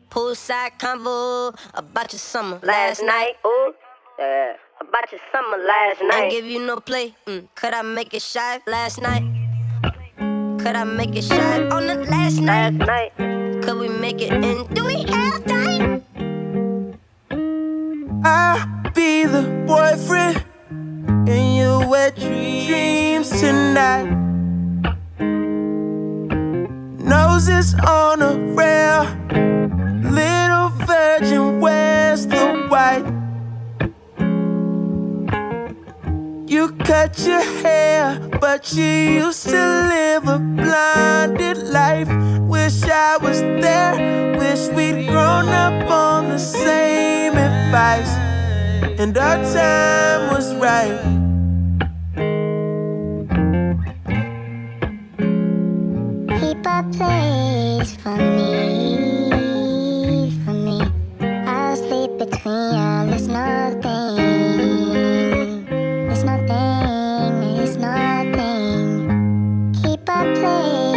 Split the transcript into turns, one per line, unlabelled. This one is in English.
Poolside convo about your summer last night. Ooh, yeah, about your summer last night. Ain't give you no play. Could I make it shy last night? Could I make it shy on the last night? Could we make it in? Do we have time?
I'll be the boyfriend in your wet dreams tonight. Noses on a rail, little virgin wears the white. You cut your hair, but you used to live a blinded life. Wish I was there, wish we'd grown up on the same advice, and our time was right.
Keep a place for me, for me. I'll sleep between y'all, it's nothing. It's nothing, it's nothing. Keep a place